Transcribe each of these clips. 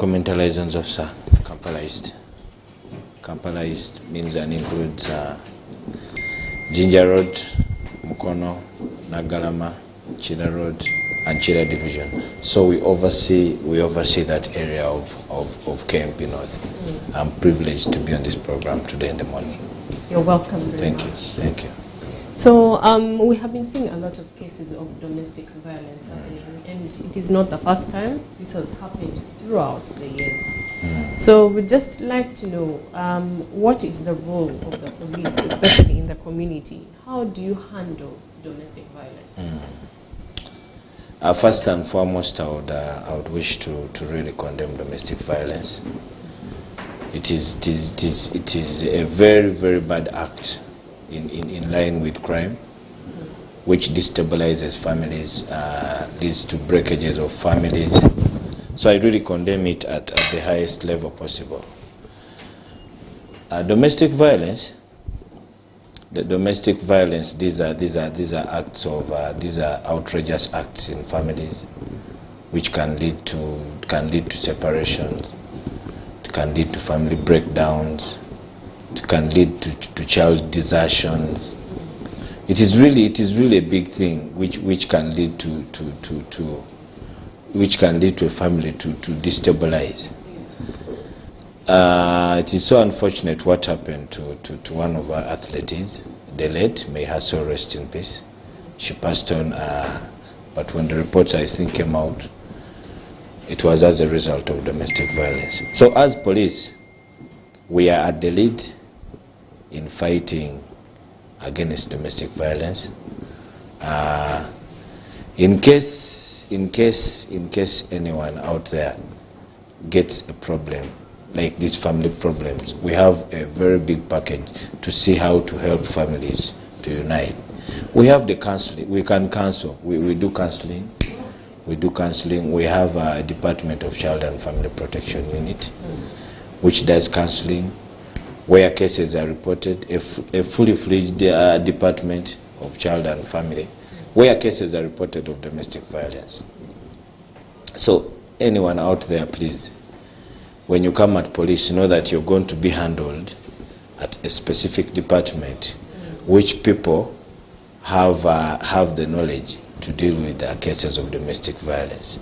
Community Liaisons Officer, Kampala East. Kampala East means and includes Jinja Road, Mukono, Nagalama, Chira Road, and Chira Division. So we oversee that area of KMP North. I'm privileged to be on this program today in the morning. You're welcome. Thank you. Thank you. So we have been seeing a lot of cases of domestic violence happening, and it is not the first time. This has happened throughout the years. So we'd just like to know what is the role of the police, especially in the community? How do you handle domestic violence? First and foremost, I would wish to really condemn domestic violence. It is a very, very bad act in line with crime, which destabilizes families, leads to breakages of families. So I really condemn it at the highest level possible. Domestic violence. The domestic violence. These are acts of these are outrageous acts in families, which can lead to separations. It can lead to family breakdowns. It can lead to child desertions. It is really a big thing, which can lead to a family to destabilize. It is so unfortunate what happened to one of our athletes, the late, may her soul rest in peace. She passed on, but when the reports I think came out, it was as a result of domestic violence. So as police, we are at the lead in fighting against domestic violence. In case anyone out there gets a problem like these family problems, we have a very big package to see how to help families to unite. We have the counseling. We can counsel. We do counseling. We do counseling. We have a Department of Child and Family Protection Unit, which does counseling where cases are reported, a fully fledged Department of Child and Family, where cases are reported of domestic violence. So anyone out there, please, when you come at police, know that you're going to be handled at a specific department, which people have the knowledge to deal with cases of domestic violence.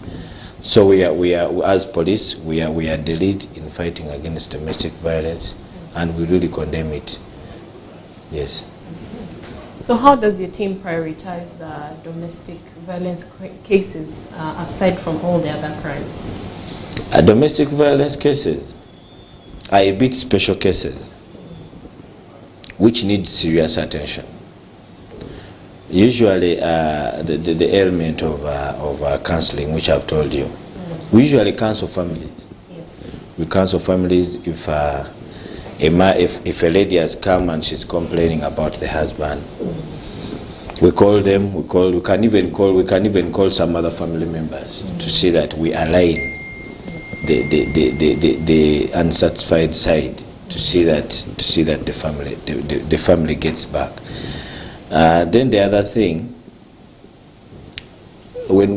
So we are as police, we are the lead in fighting against domestic violence, and we really condemn it. Yes. So how does your team prioritize the domestic violence cases aside from all the other crimes? Domestic violence cases are a bit special cases which need serious attention. Usually the element of counseling, which I've told you, we usually counsel families. Yes. We counsel families if a lady has come and she's complaining about the husband. We call them. We can even call some other family members to see that we align the unsatisfied side to see that the family gets back. Then the other thing, when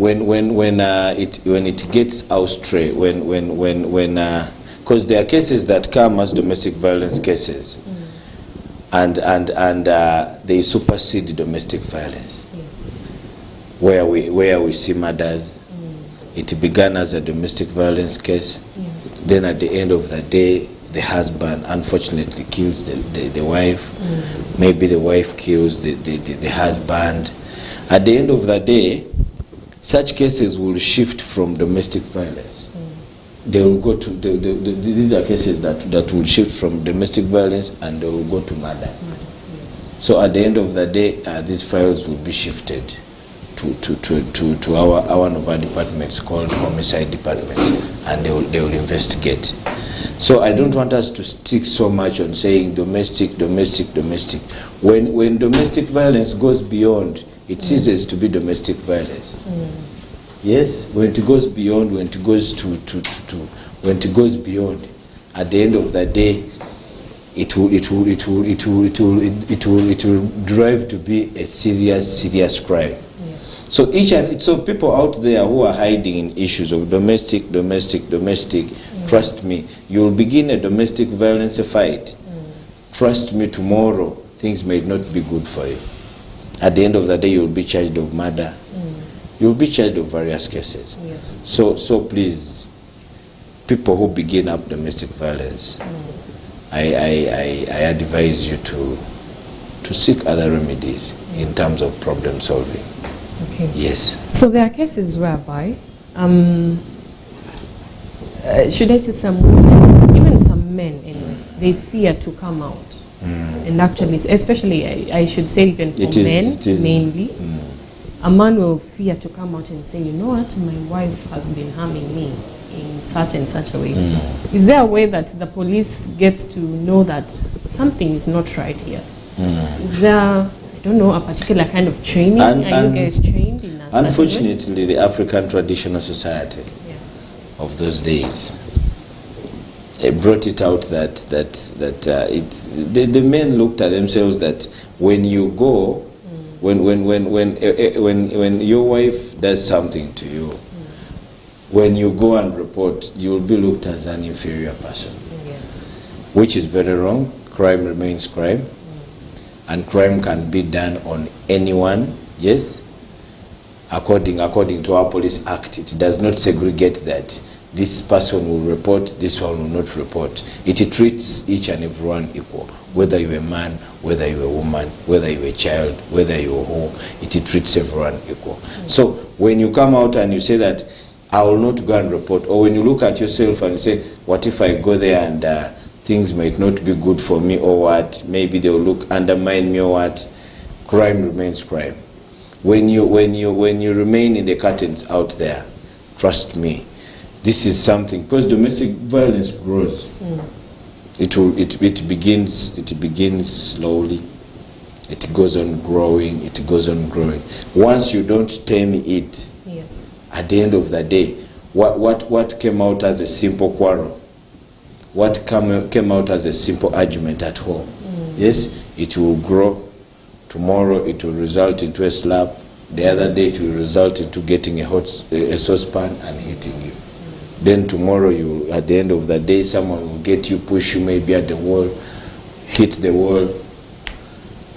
it gets astray, because there are cases that come as domestic violence cases, and they supersede domestic violence. Yes. Where we see murders. It began as a domestic violence case. Yes. Then at the end of the day, the husband unfortunately kills the wife. Maybe the wife kills the husband. At the end of the day, such cases will shift from domestic violence. They will go to these are cases that will shift from domestic violence and they will go to murder. So at the end of the day, these files will be shifted to one of our departments called Homicide Department, and they will investigate. So I don't want us to stick so much on saying domestic. When domestic violence goes beyond, it ceases to be domestic violence. Yes, when it goes beyond, when it goes beyond, at the end of the day, it will drive to be a serious crime. So people out there who are hiding in issues of domestic, Trust me, you'll begin a domestic violence fight. Trust me, tomorrow things may not be good for you. At the end of the day, you'll be charged of murder. You'll be charged of various cases. Yes. So please, people who begin up domestic violence, I advise you to seek other remedies in terms of problem solving. Okay. Yes. So there are cases whereby, should I say some women, even some men anyway, they fear to come out. And actually, especially, I should say even for men, mainly, a man will fear to come out and say, you know what, my wife has been harming me in such and such a way. Is there a way that the police gets to know that something is not right here? Is there, I don't know, a particular kind of training? Are you guys trained in that? Unfortunately, the African traditional society of those days brought it out that the men looked at themselves that when you go, when your wife does something to you, when you go and report, you will be looked as an inferior person, which is very wrong. Crime remains crime, and crime can be done on anyone. Yes, according to our police act, it does not segregate that this person will report, this one will not report. It treats each and everyone equal, whether you're a man, whether you're a woman, whether you're a child, whether you're who, it treats everyone equal. So when you come out and you say that I will not go and report, or when you look at yourself and you say, what if I go there and things might not be good for me, or what, maybe they will undermine me, or what, crime remains crime. When you remain in the curtains out there, trust me, this is something, because domestic violence grows. It begins slowly. It goes on growing. It goes on growing. Once you don't tame it, at the end of the day, what came out as a simple quarrel, what came out as a simple argument at home, yes, it will grow. Tomorrow it will result into a slap. The other day it will result into getting a saucepan and hitting you. Then tomorrow, at the end of the day, someone will get you, push you maybe at the wall, hit the wall.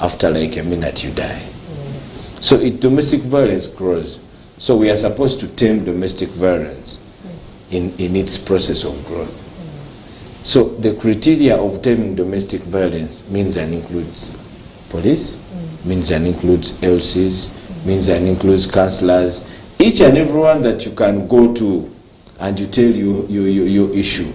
After like a minute, you die. So domestic violence grows. So we are supposed to tame domestic violence in its process of growth. So the criteria of taming domestic violence means and includes police, means and includes LCs, means and includes counselors, each and everyone that you can go to and you tell your issue,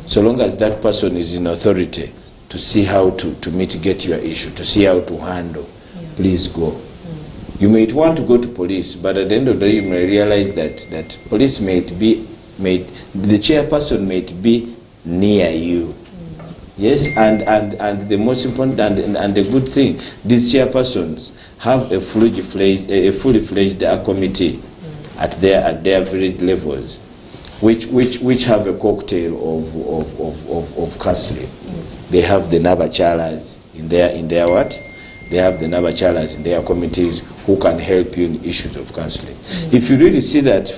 so long as that person is in authority to see how to mitigate your issue, to see how to handle, please go. You might want to go to police, but at the end of the day, you may realize that police the chairperson might be near you. Yes, and the most important and the good thing, these chairpersons have a fully fledged committee at their varied levels, which have a cocktail of counseling. They have the Nabachalas in their what? They have the Nabachalas in their committees who can help you in issues of counseling. If you really see that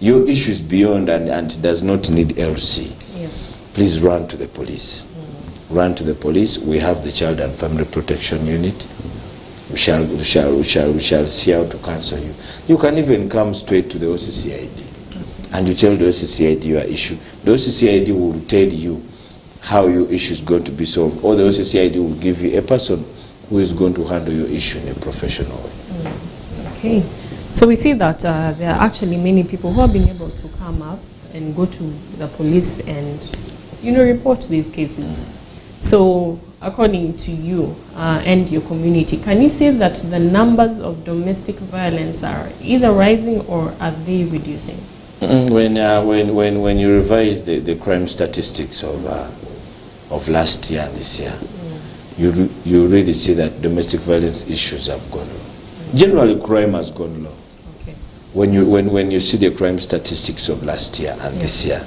your issue is beyond and does not need LC, please run to the police. Run to the police. We have the Child and Family Protection Unit. We shall see how to counsel you. You can even come straight to the OCCID. And you tell the OCCID your issue. The OCCID will tell you how your issue is going to be solved, or the OCCID will give you a person who is going to handle your issue in a professional way. Okay. So we see that there are actually many people who have been able to come up and go to the police and, report these cases. So according to you and your community, can you say that the numbers of domestic violence are either rising or are they reducing? When you revise the crime statistics of last year and this year, you really see that domestic violence issues have gone low. Generally, crime has gone low. Okay. When you see the crime statistics of last year and this year,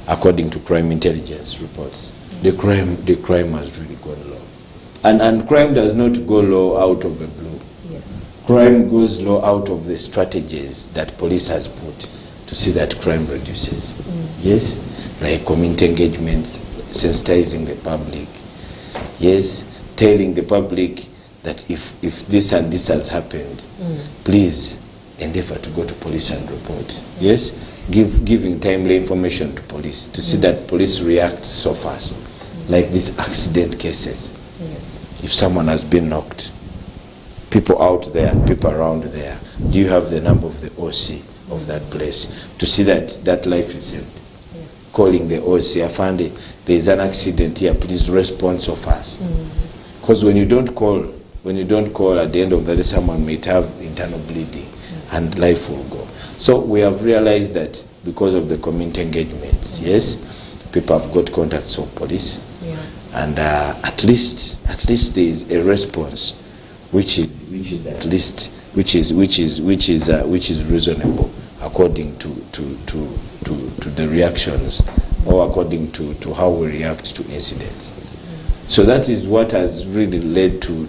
according to crime intelligence reports, the crime has really gone low. And crime does not go low out of the blue. Yes. Crime goes low out of the strategies that police has put to see that crime reduces. Yes? like community engagement, sensitizing the public. Yes, telling the public that if this and this has happened, please endeavor to go to police and report. Yes, giving timely information to police to see that police react so fast, like these accident cases. If someone has been knocked, people out there, people around there, do you have the number of the OC of that place to see that that life is saved? Calling the OC, I found there is an accident here, please respond so fast. Because when you don't call, at the end of the day, someone may have internal bleeding and life will go. So we have realized that because of the community engagements, yes, people have got contacts of police, and at least there is a response, which is at least which is reasonable according to the reactions, or according to how we react to incidents. So that is what has really led to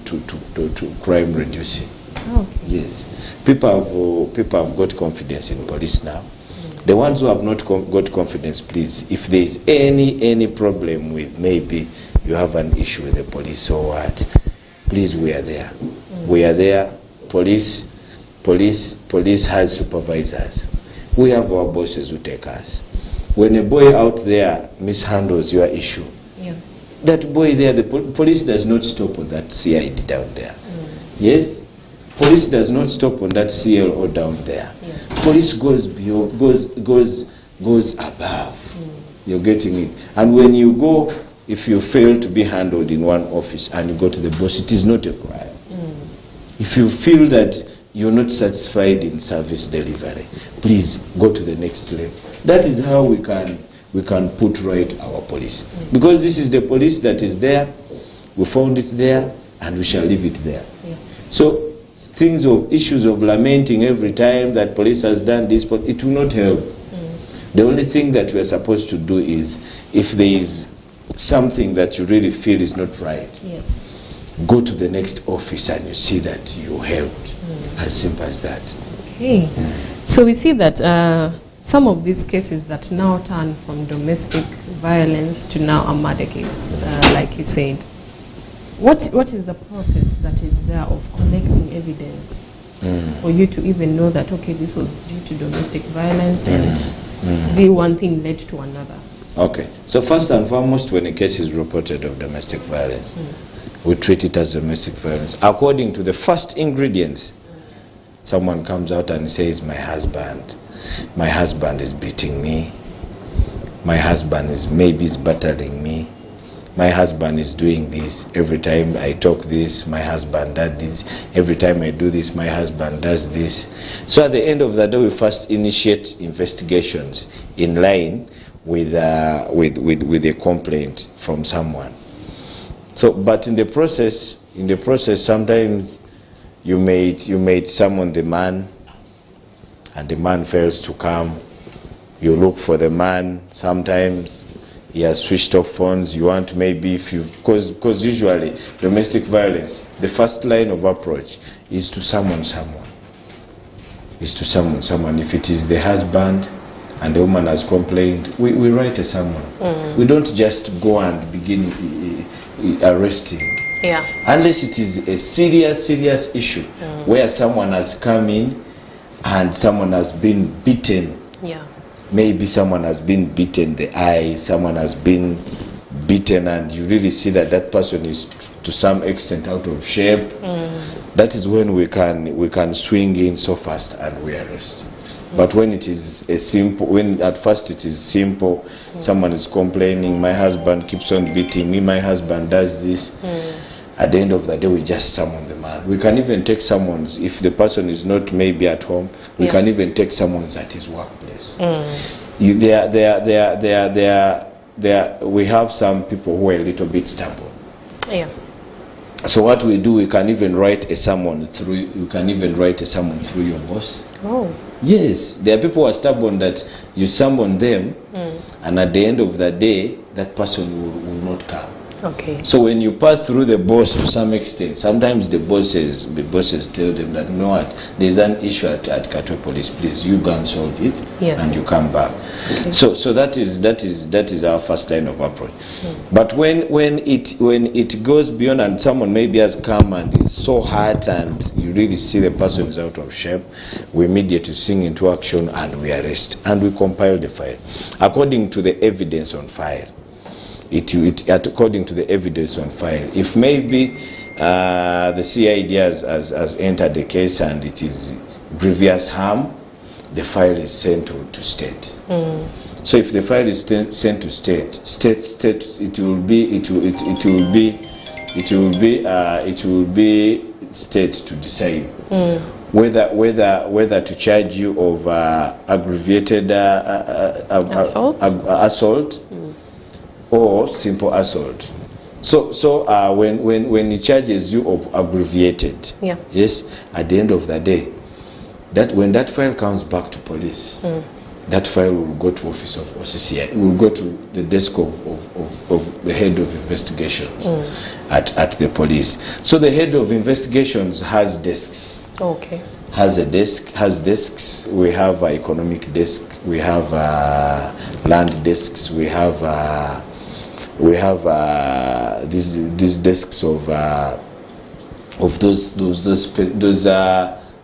crime reducing. Okay. Yes, people have got confidence in police now. The ones who have not got confidence, please, if there is any problem with, maybe you have an issue with the police or what, please, we are there. We are there. Police has supervisors. We have our bosses who take us. When a boy out there mishandles your issue, that boy there, the police does not stop on that CID down there. Yes? Police does not stop on that CLO down there. Yes. Police goes beyond, goes above. You're getting it. And when you go, if you fail to be handled in one office and you go to the boss, it is not a crime. If you feel that you're not satisfied in service delivery, please go to the next level. That is how we can put right our police. Because this is the police that is there, we found it there, and we shall leave it there. So things of issues of lamenting every time that police has done this, but it will not help. The only thing that we are supposed to do is, if there is something that you really feel is not right, go to the next office and you see that you helped. As simple as that. Okay. So we see that some of these cases that now turn from domestic violence to now a murder case, like you said, what is the process that is there of collecting evidence for you to even know that, okay, this was due to domestic violence and the one thing led to another? Okay. So first and foremost, when a case is reported of domestic violence, we treat it as domestic violence. According to the first ingredients, someone comes out and says, my husband is beating me, my husband is battering me, my husband is doing this, every time I talk this, my husband does this, every time I do this, my husband does this. So at the end of the day, we first initiate investigations in line with a complaint from someone. So, but in the process, sometimes you may summon the man, and the man fails to come. You look for the man. Sometimes he has switched off phones. You want maybe because usually domestic violence, the first line of approach is to summon someone. If it is the husband and the woman has complained, we write a summon. We don't just go and begin arresting. Unless it is a serious issue where someone has come in and someone has been beaten. Maybe someone has been beaten the eye, someone has been beaten, and you really see that that person is to some extent out of shape. That is when we can swing in so fast and we arrest. But when it is when at first it is simple, someone is complaining, my husband keeps on beating me, my husband does this. At the end of the day, we just summon the man. We can even take someone's, if the person is not maybe at home, we can even take someone's at his workplace. We have some people who are a little bit stubborn. So what we do, we can even write a summon through. You can even write a summon through your boss. Yes, there are people who are stubborn that you summon them, and at the end of the day, that person will not come. Okay. So when you pass through the boss to some extent, sometimes the bosses tell them that, you know what, there's an issue at Katwe Police, please you go and solve it, Yes. and you come back. Okay. So that is our first line of approach. But when it goes beyond, and someone maybe has come and is so hurt and you really see the person is out of shape, we immediately swing into action and we arrest and we compile the file according to the evidence on file. According to the evidence on file. If maybe the CID has entered the case and it is grievous harm, the file is sent to state. So if the file is sent to state, it will be state to decide whether to charge you of aggravated assault or simple assault. So when it charges you of aggravated, yes, at the end of the day, that when that file comes back to police, that file will go to office of OCCI. It will go to the desk of the head of investigations at the police. So the head of investigations has desks. Okay. Has desks. We have an economic desk. We have land desks. We have these desks of those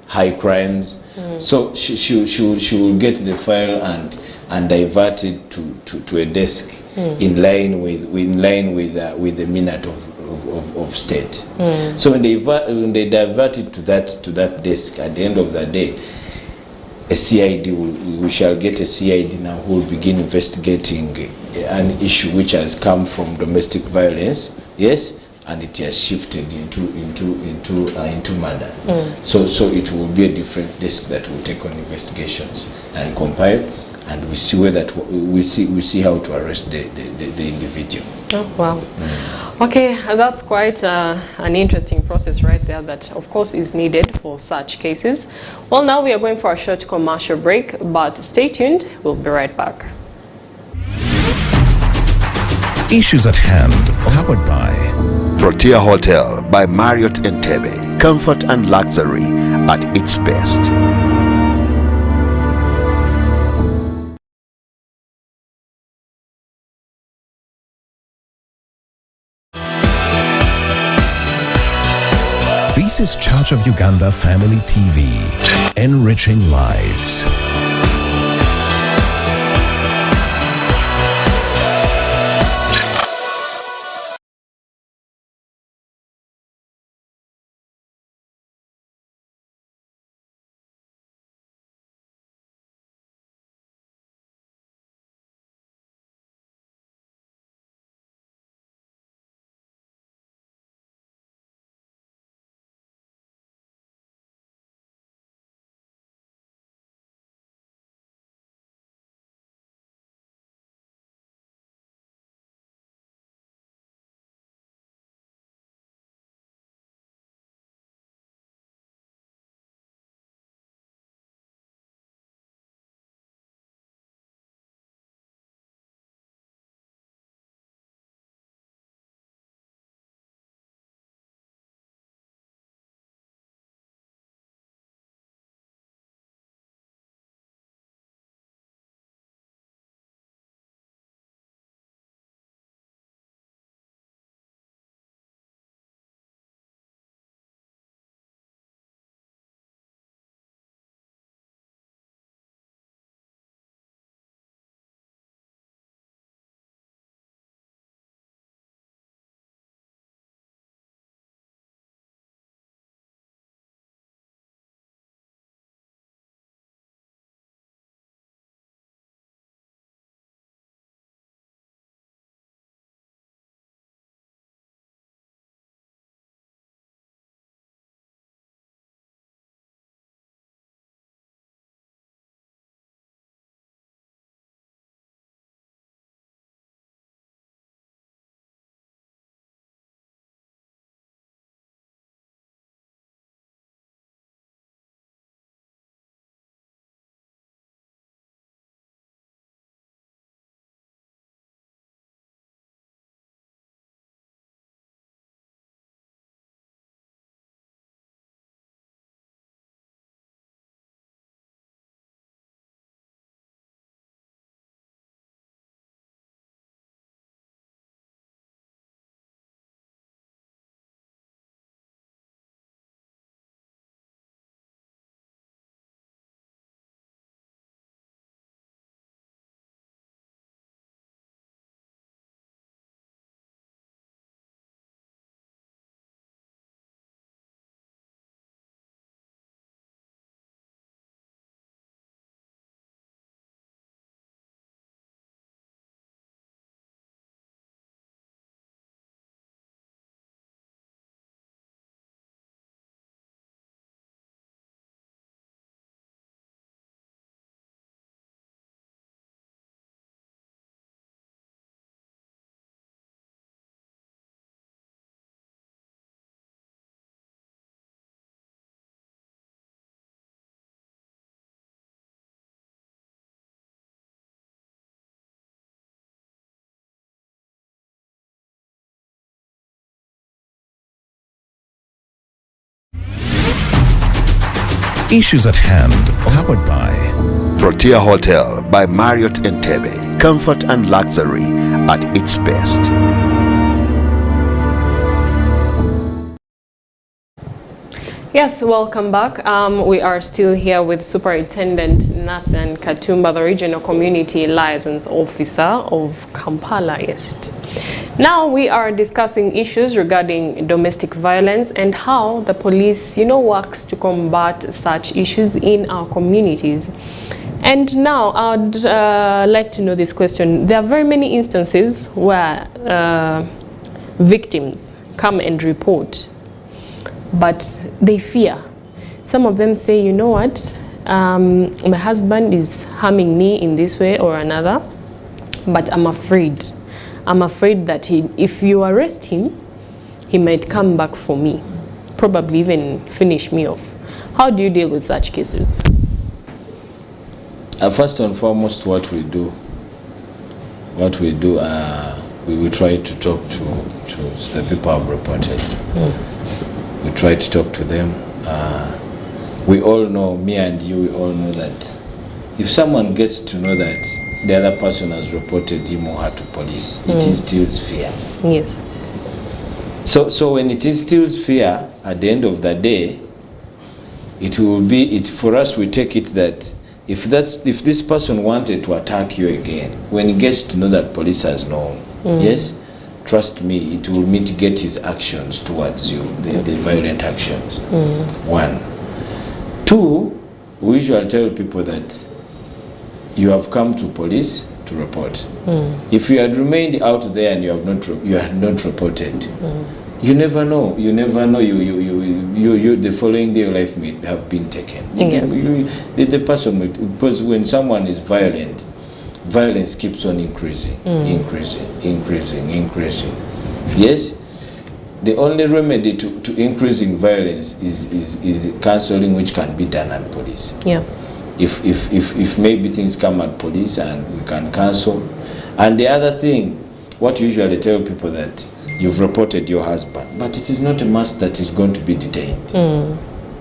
high crimes. So she will get the file and divert it to a desk in line with the minute of state. So when they divert it to that desk, at the end of the day, a CID we shall get a CID now who will begin investigating an issue which has come from domestic violence, yes, and it has shifted into murder. So it will be a different desk that will take on investigations and compile, and we see we see how to arrest the individual. Oh wow. Okay, that's quite an interesting process right there that of course is needed for such cases. Well, now we are going for a short commercial break, but stay tuned, we'll be right back. Issues at hand, powered by Protea Hotel by Marriott Entebbe. Comfort and luxury at its best. This is Church of Uganda Family TV, enriching lives. Issues at Hand, powered by Protea Hotel by Marriott Entebbe. Comfort and luxury at its best. Yes, welcome back. We are still here with Superintendent Nathan Katumba, the Regional Community Liaison Officer of Kampala East. Now we are discussing issues regarding domestic violence and how the police, works to combat such issues in our communities. And now I'd like to know this question. There are very many instances where victims come and report, but they fear. Some of them say, you know what, my husband is harming me in this way or another, but I'm afraid. I'm afraid that if you arrest him, he might come back for me, probably even finish me off. How do you deal with such cases? First and foremost, what we do, we will try to talk to the people who have reported. We try to talk to them. We all know, me and you, we all know that if someone gets to know that the other person has reported him or her to police, it instills fear. Yes. So when it instills fear, at the end of the day, it will be, for us, we take it that if this person wanted to attack you again, when he gets to know that police has known, yes, trust me, it will mitigate his actions towards you, the violent actions. One. Two, we usually tell people that you have come to police to report. If you had remained out there and you had not reported, you never know. You never know. You the following day your life may have been taken. Yes. The person, because when someone is violent, violence keeps on increasing. Yes, the only remedy to increasing violence is counseling, which can be done at police. Yeah. If maybe things come at police and we can counsel. And the other thing, what you usually tell people that you've reported your husband, but it is not a must that is going to be detained.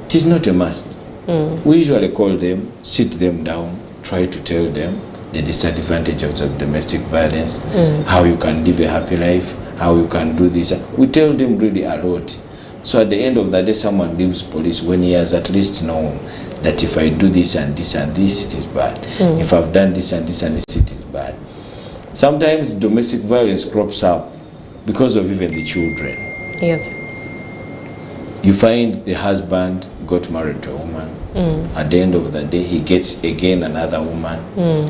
It is not a must. We usually call them, sit them down, try to tell them the disadvantages of domestic violence, how you can live a happy life, how you can do this. We tell them really a lot. So at the end of the day, someone leaves police when he has at least known that if I do this and this and this, it is bad. If I've done this and this and this, it is bad. Sometimes domestic violence crops up because of even the children. Yes. You find the husband got married to a woman. At the end of the day, he gets again another woman.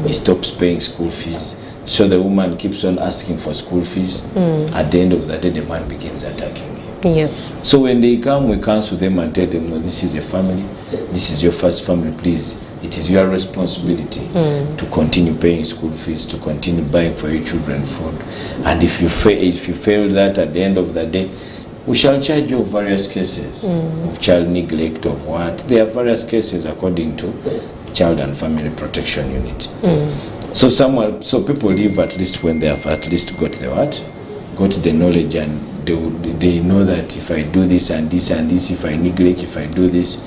He stops paying school fees. So the woman keeps on asking for school fees. At the end of the day, the man begins attacking him. Yes. So when they come, we counsel them and tell them, no, this is a family. This is your first family, please. It is your responsibility to continue paying school fees, to continue buying for your children food. And if you fail that, at the end of the day, we shall charge you of various cases of child neglect, of what. There are various cases according to Child and Family Protection Unit. So people live at least when they have at least got the what? Got the knowledge, and they know that if I do this and this and this, if I neglect, if I do this,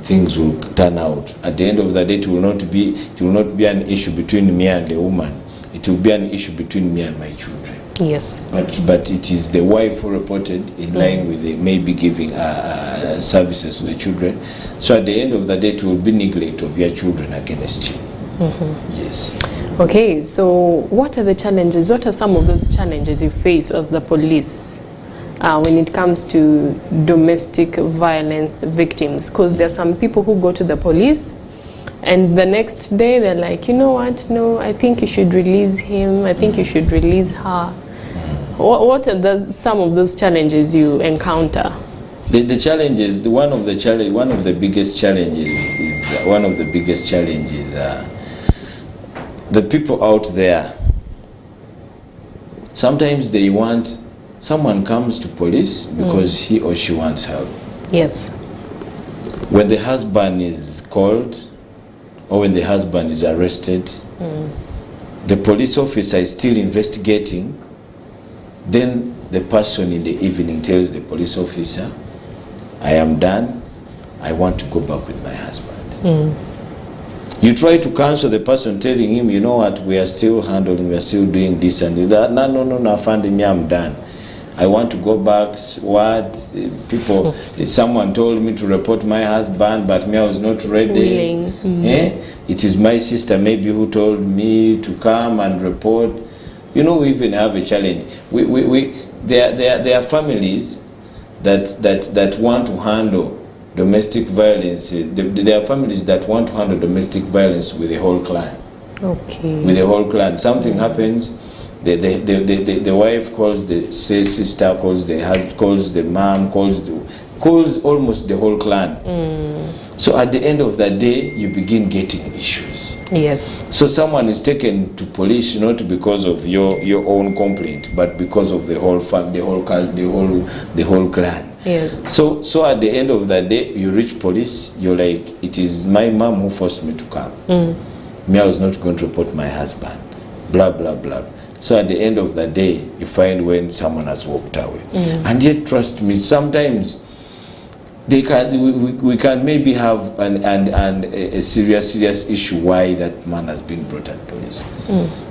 things will turn out. At the end of the day, it will not be an issue between me and the woman. It will be an issue between me and my children. Yes. But it is the wife who reported in line with the maybe giving services to the children. So at the end of the day, it will be neglect of your children against you. Yes. Okay, so what are the challenges? What are some of those challenges you face as the police when it comes to domestic violence victims? Because there are some people who go to the police and the next day they're like, you know what, no, I think you should release him, I think you should release her. What are some of those challenges you encounter? The challenges, one of the biggest challenges, the people out there, sometimes they want, someone comes to police because he or she wants help. Yes. When the husband is called or when the husband is arrested, the police officer is still investigating. Then the person in the evening tells the police officer, I am done. I want to go back with my husband. You try to counsel the person, telling him, you know what, we are still handling, we are still doing this and that. No, Afande, me, I'm done. I want to go back. What? People, someone told me to report my husband, but me, I was not ready. It is my sister maybe who told me to come and report. You know, we even have a challenge. There are families that want to handle domestic violence. There are families that want to handle domestic violence with the whole clan. Okay. With the whole clan. Something happens, the wife calls the sister, calls the husband, calls the mom, calls almost the whole clan. So at the end of the day, you begin getting issues. Yes. So someone is taken to police not because of your own complaint, but because of the whole family, the whole clan. Yes. So at the end of the day, you reach police. You're like, it is my mom who forced me to come. Me, I was not going to report my husband. Blah blah blah. So at the end of the day, you find when someone has walked away. And yet, trust me, sometimes we can maybe have a serious issue why that man has been brought at police.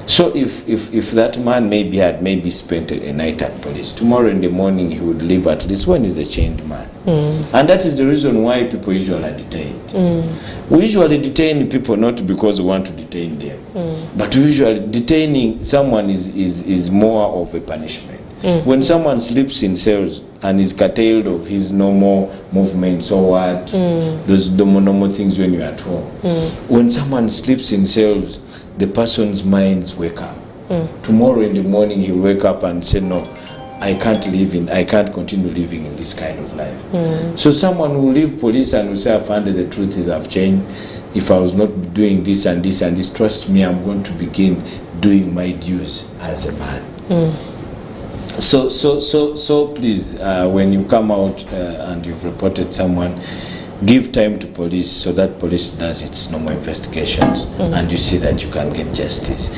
So if that man maybe spent a night at police, tomorrow in the morning he would leave at least when he's a changed man. And that is the reason why people usually are detained. We usually detain people not because we want to detain them, but usually detaining someone is more of a punishment. When someone sleeps in cells and is curtailed of his normal movements or what, those normal things when you're at home. When someone sleeps in cells, the person's minds wake up. Tomorrow in the morning he'll wake up and say, no, I can't continue living in this kind of life. So someone will leave police and will say, I found that the truth is I've changed. If I was not doing this and this and this, trust me, I'm going to begin doing my dues as a man. So please, when you come out and you've reported someone, give time to police so that police does its normal investigations and you see that you can get justice.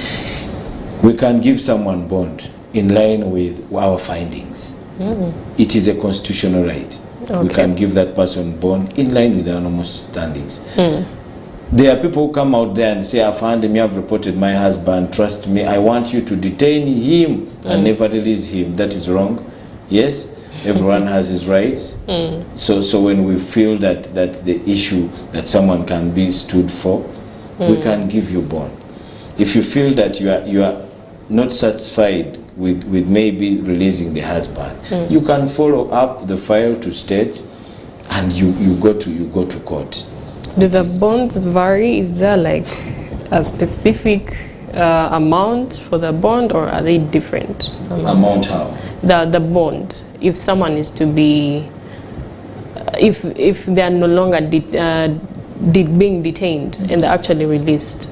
We can give someone bond in line with our findings. It is a constitutional right. We can give that person bond in line with our normal standings. There are people who come out there and say, I found him, I've reported my husband, trust me, I want you to detain him and never release him. That is wrong. Yes, everyone has his rights. So when we feel that the issue that someone can be stood for, we can give you bond. If you feel that you are not satisfied with maybe releasing the husband, you can follow up the file to state and you go to court. Do the bonds vary? Is there like a specific amount for the bond, or are they different? Amount how? The bond. If someone is to be, if they are no longer being detained and they're actually released.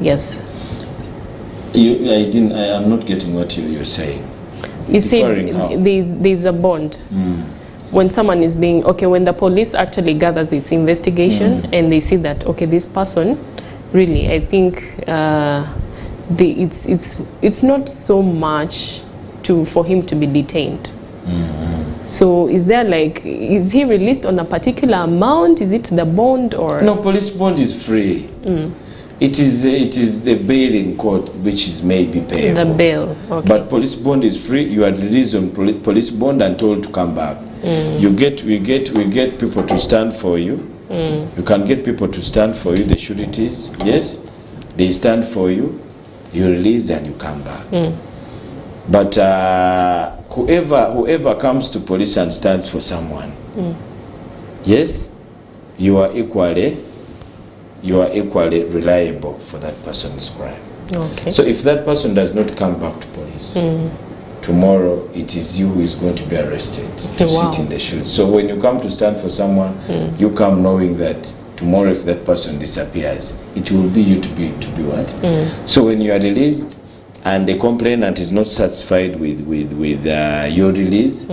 Yes. I'm not getting what you're saying. You see, there's a bond. When someone is being, when the police actually gathers its investigation and they see that, this person, really, I think it's not so much for him to be detained. So is there is he released on a particular amount? Is it the bond or? No, police bond is free. It is the bail in court which is maybe payable. The bail, okay. But police bond is free. You are released on police bond and told to come back. We get people to stand for you. You can get people to stand for you. The sureties, yes, they stand for you. You release and you come back. But whoever comes to police and stands for someone, yes, you are equally reliable for that person's crime. Okay. So if that person does not come back to police, tomorrow it is you who is going to be arrested to sit in the shoes. So when you come to stand for someone, you come knowing that tomorrow if that person disappears, it will be you to be what? So when you are released and the complainant is not satisfied with your release,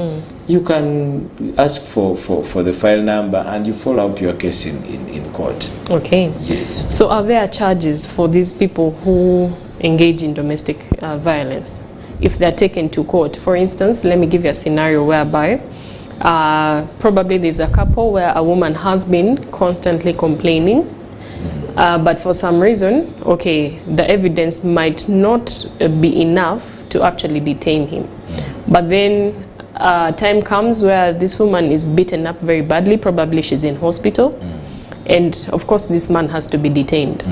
you can ask for the file number and you follow up your case in court. Okay. Yes. So are there charges for these people who engage in domestic violence if they're taken to court? For instance, let me give you a scenario whereby Probably there's a couple where a woman has been constantly complaining, but for some reason, okay, the evidence might not be enough to actually detain him. But then time comes where this woman is beaten up very badly, probably she's in hospital, and of course this man has to be detained.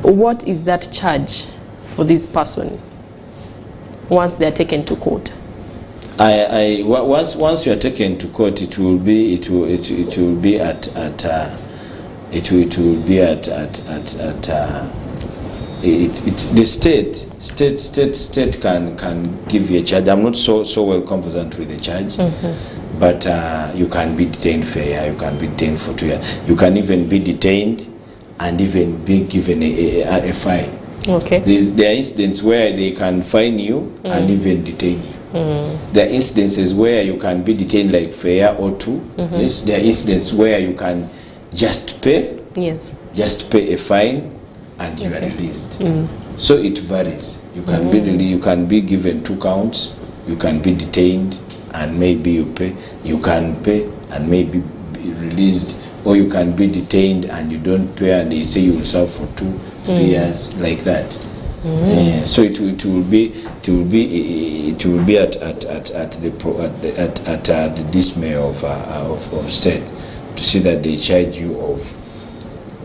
What is that charge for this person once they are taken to court? Once you are taken to court, it will be at the state can give you a charge. I'm not so well conversant with the charge, but you can be detained for a year, you can be detained for 2 years, you can even be detained and even be given a fine. Okay. There are incidents where they can fine you and even detain you. There are instances where you can be detained like for a year or 2. Yes. There are incidents where you can just pay. Yes. Just pay a fine and you are released. So it varies. You can be you can be given 2 counts. You can be detained and maybe you pay. You can pay and maybe be released, or you can be detained and you don't pay and they say you will serve for 2-3 years, like that. So it will be at the dismay of state to see that they charge you of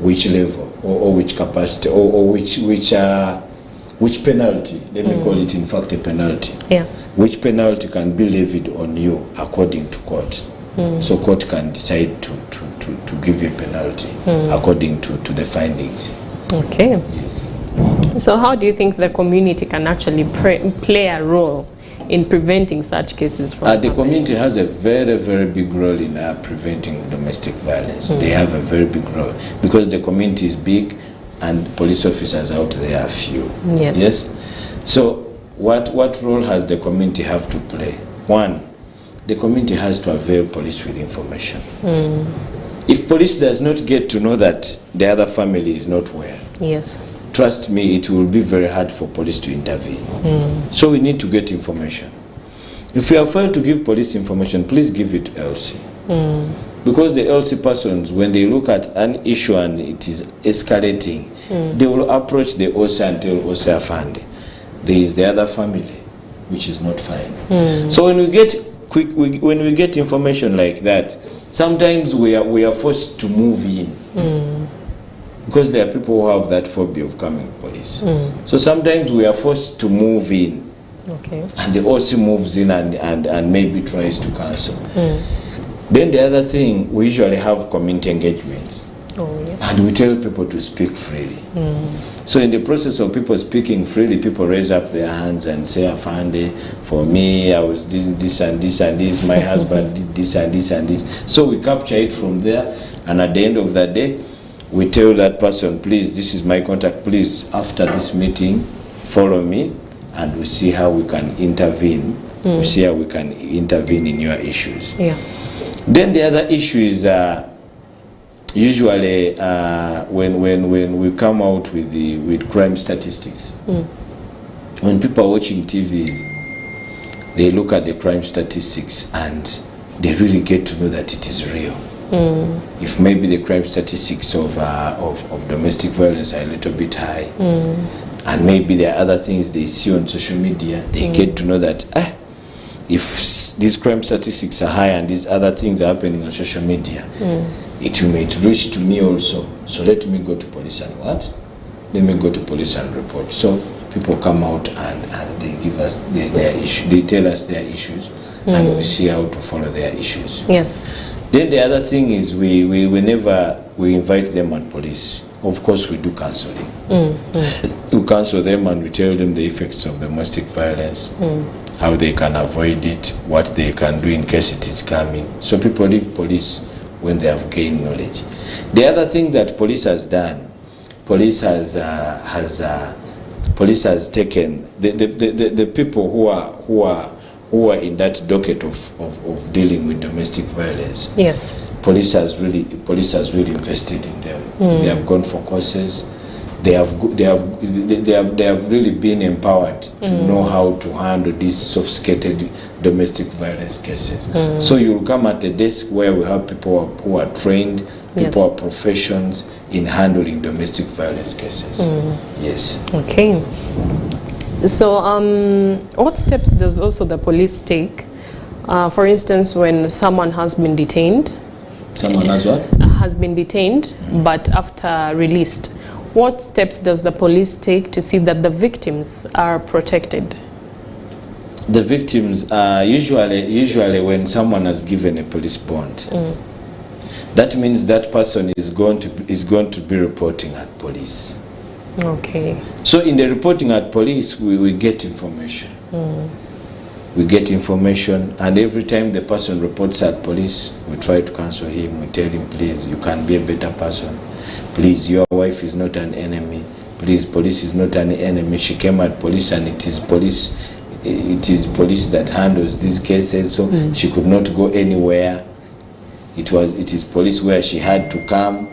which level or which capacity or which penalty. Let me call it in fact a penalty. Yeah. Which penalty can be levied on you according to court. So court can decide to give you a penalty according to the findings. Okay. Yes. So how do you think the community can actually play a role in preventing such cases from happening? The community has a very, very big role in preventing domestic violence. They have a very big role because the community is big and police officers out there are few. Yes. Yes. So what role has the community have to play? One, the community has to avail police with information. If police does not get to know that the other family is not well, yes, trust me, it will be very hard for police to intervene. So we need to get information. If you have failed to give police information, please give it to LC. Because the LC persons, when they look at an issue and it is escalating, they will approach the OSA and tell OSA Afande, there is the other family, which is not fine. So when we get when we get information like that, sometimes we are forced to move in. Because there are people who have that phobia of coming to police. So sometimes we are forced to move in. Okay. And the OC moves in and maybe tries to cancel. Then the other thing, we usually have community engagements. And we tell people to speak freely. So in the process of people speaking freely, people raise up their hands and say, Afande, for me, I was doing this and this and this, my husband did this and this and this. So we capture it from there, and at the end of the day, we tell that person, please, this is my contact, please, after this meeting, follow me, and we see how we can intervene. We see how we can intervene in your issues. Yeah. Then the other issue is usually when we come out with crime statistics. When people are watching TVs, they look at the crime statistics and they really get to know that it is real. If maybe the crime statistics of domestic violence are a little bit high, and maybe there are other things they see on social media, they get to know that if these crime statistics are high and these other things are happening on social media, it may reach to me also. So let me go to police and what? Let me go to police and report. So people come out and they give us their issue. They tell us their issues, and we see how to follow their issues. Yes. Then the other thing is whenever we invite them at police, of course we do counseling. We counsel them and we tell them the effects of domestic violence, how they can avoid it, what they can do in case it is coming. So people leave police when they have gained knowledge. The other thing that police has done, police has taken the people who are in that docket of dealing with domestic violence. Yes. Police has really invested in them. They have gone for courses. they have really been empowered to know how to handle these sophisticated domestic violence cases. So you'll come at a desk where we have people who are trained, people are professions in handling domestic violence cases. Yes. Okay. So what steps does also the police take? For instance, when someone has been detained. Someone has what? Has been detained, but after released. What steps does the police take to see that the victims are protected? The victims are usually when someone has given a police bond. That means that person is going to be reporting at police. Okay. So in the reporting at police, we get information. We get information, and every time the person reports at police, we try to counsel him. We tell him, please, you can be a better person. Please, your wife is not an enemy. Please, police is not an enemy. She came at police, and it is police that handles these cases, so she could not go anywhere. It is police where she had to come,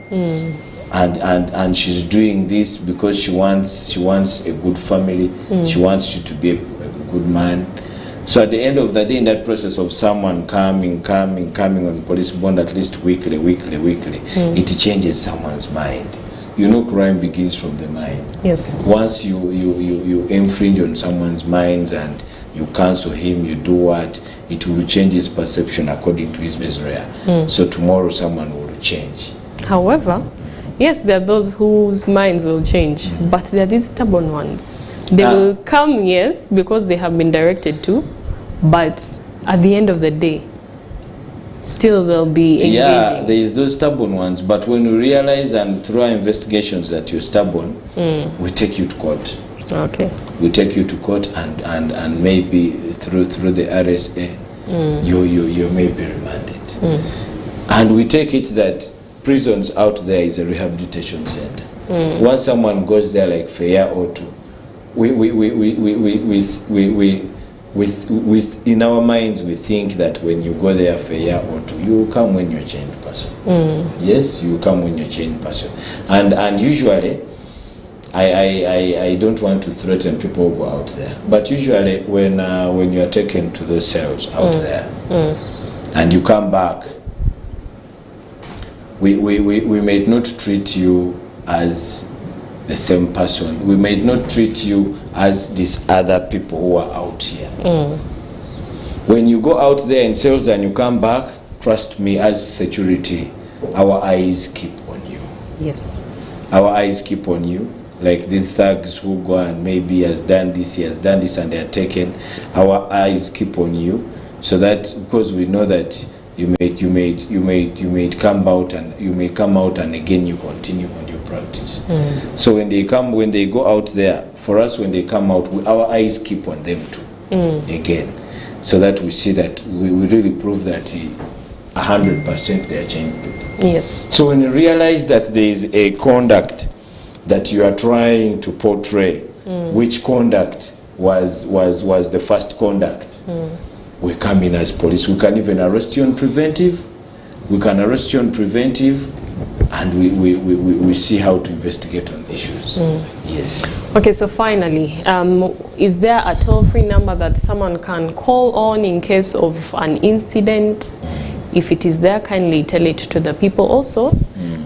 and she's doing this because she wants a good family. She wants you to be a good man. So at the end of the day, in that process of someone coming on police bond at least weekly, it changes someone's mind. You know, crime begins from the mind. Yes. Once you infringe on someone's minds and you counsel him, you do what, it will change his perception according to his behavior. So tomorrow someone will change. However, yes, there are those whose minds will change, but there are these stubborn ones. They will come, yes, because they have been directed to, but at the end of the day, still they'll be engaging. Yeah, there is those stubborn ones, but when we realize and through our investigations that you're stubborn, we take you to court. Okay. We take you to court, and maybe through the RSA, you may be remanded. And we take it that prisons out there is a rehabilitation center. Once someone goes there like for a year or two, in our minds we think that when you go there for a year or two, you will come when you're a changed person. Yes, you will come when you're a changed person. And usually, I don't want to threaten people who go out there, but usually when you are taken to those cells out there and you come back, we may not treat you as the same person. We may not treat you as these other people who are out here. When you go out there in cells and you come back, trust me, as security, our eyes keep on you. Yes. Our eyes keep on you. Like these thugs who go and maybe he has done this, and they are taken. Our eyes keep on you, so that because we know that you may come out and again you continue on your practice. So when they go out there, for us when they come out, our eyes keep on them too, again, so that we see that we really prove that 100% they are changed people. Yes. So when you realize that there is a conduct that you are trying to portray, which conduct was the first conduct, we come in as police. We can even arrest you on preventive. And we see how to investigate on issues. Yes. Okay, so finally, is there a toll-free number that someone can call on in case of an incident? If it is there, kindly tell it to the people also.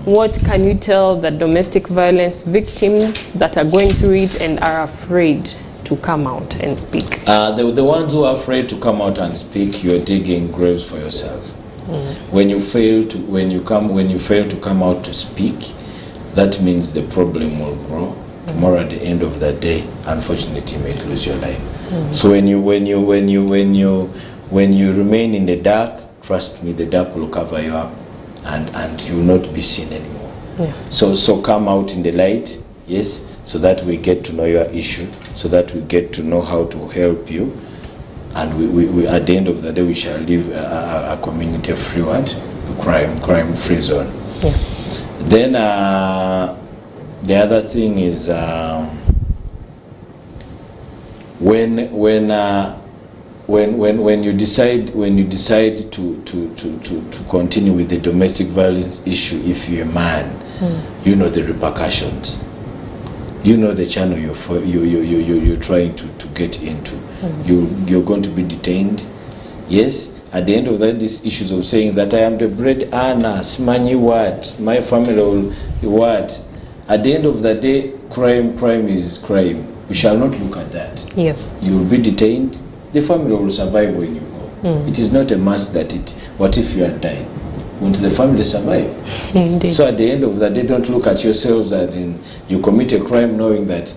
What can you tell the domestic violence victims that are going through it and are afraid to come out and speak? The ones who are afraid to come out and speak, you're digging graves for yourself. When you fail to come out to speak, that means the problem will grow. Tomorrow at the end of the day, unfortunately, you may lose your life. So when you remain in the dark, trust me, the dark will cover you up, and you will not be seen anymore. So come out in the light, yes, so that we get to know your issue, so that we get to know how to help you, and we at the end of the day we shall live a community free what? A crime free zone. Then the other thing is when you decide to continue with the domestic violence issue, if you're a man, you know the repercussions. You know the channel you're trying to get into. You're going to be detained. Yes. At the end of that, these issues of saying that I am the bread earner, smanyi what, my family will what. At the end of the day, crime is crime. We shall not look at that. Yes. You will be detained. The family will survive when you go. It is not a must that what if you are dying? Won't the family survive? Indeed. So at the end of the day, don't look at yourselves as in you commit a crime knowing that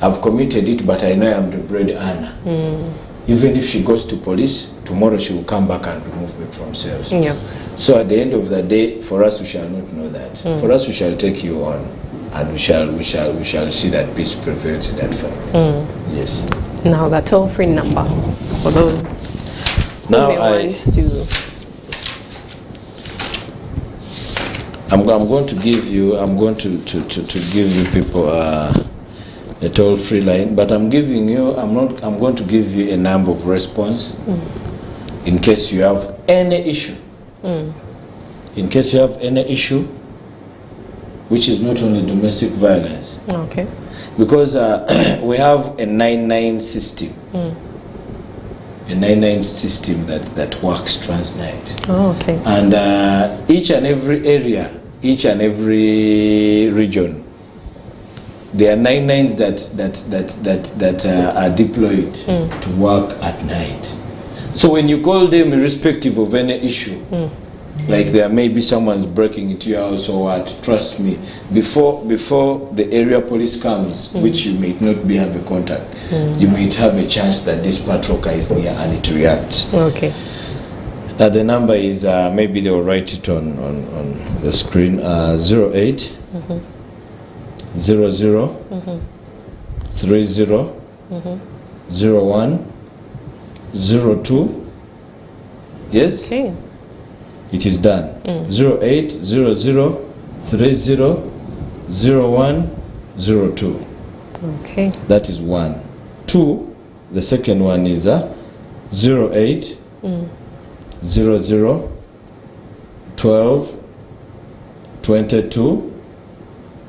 I've committed it, but I know I'm the bread earner. Even if she goes to police, tomorrow she will come back and remove me from sales. Yeah. So at the end of the day, for us, we shall not know that. For us, we shall take you on, and we shall see that peace prevails in that family. Yes. Now the toll-free number for those who Now may want to. I'm going to give you people a toll-free line, but I'm going to give you a number of response in case you have any issue. In case you have any issue, which is not only domestic violence. Okay. Because we have a 9-9 system. A 9-9 system that works transnight. Oh, okay. And each and every area, each and every region, there are 9-9s that are deployed to work at night. So when you call them, irrespective of any issue, like there may be someone's breaking into your house or what, trust me, before the area police comes, which you may not have a contact, you might have a chance that this patrol car is near and it reacts. Okay. The number is, maybe they'll write it on the screen, 08 00 30 01 02. Yes? Okay. It is done. 08 00 30 01 02. Okay. That is 1. 2, the second one is 08 00 12 22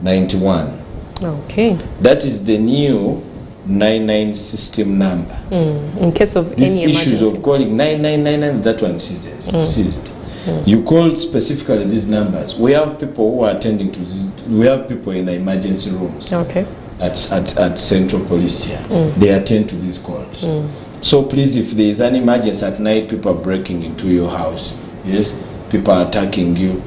91. Okay. That is the new 9-9 system number. In case of These any issues emergency. of calling 9999, that one ceased. You called specifically these numbers. We have people who are attending to this. We have people in the emergency rooms. Okay. At Central Police here. They attend to these calls. So please, if there is an emergency at night, people are breaking into your house, yes, people are attacking you,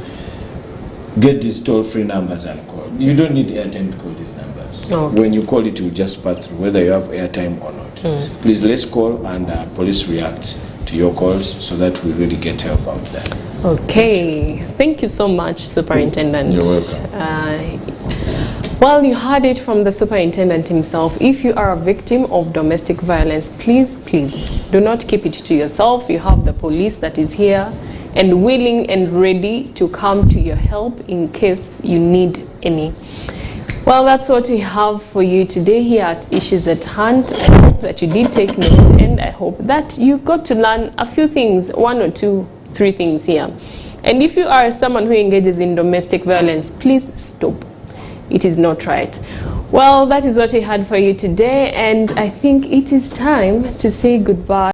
get these toll-free numbers and call. You don't need airtime to call these numbers. Okay. When you call it, will just pass through, whether you have airtime or not. Please, let's call, and police reacts to your calls so that we really get help out there. Okay. Thank you so much, Superintendent. You're welcome. Well, you heard it from the superintendent himself. If you are a victim of domestic violence, please do not keep it to yourself. You have the police that is here and willing and ready to come to your help in case you need any. Well, that's what we have for you today here at Issues at Hand. I hope that you did take note, and I hope that you got to learn a few things, 1 or 2, 3 things here. And if you are someone who engages in domestic violence, please stop. It is not right. Well, that is what we had for you today, and I think it is time to say goodbye.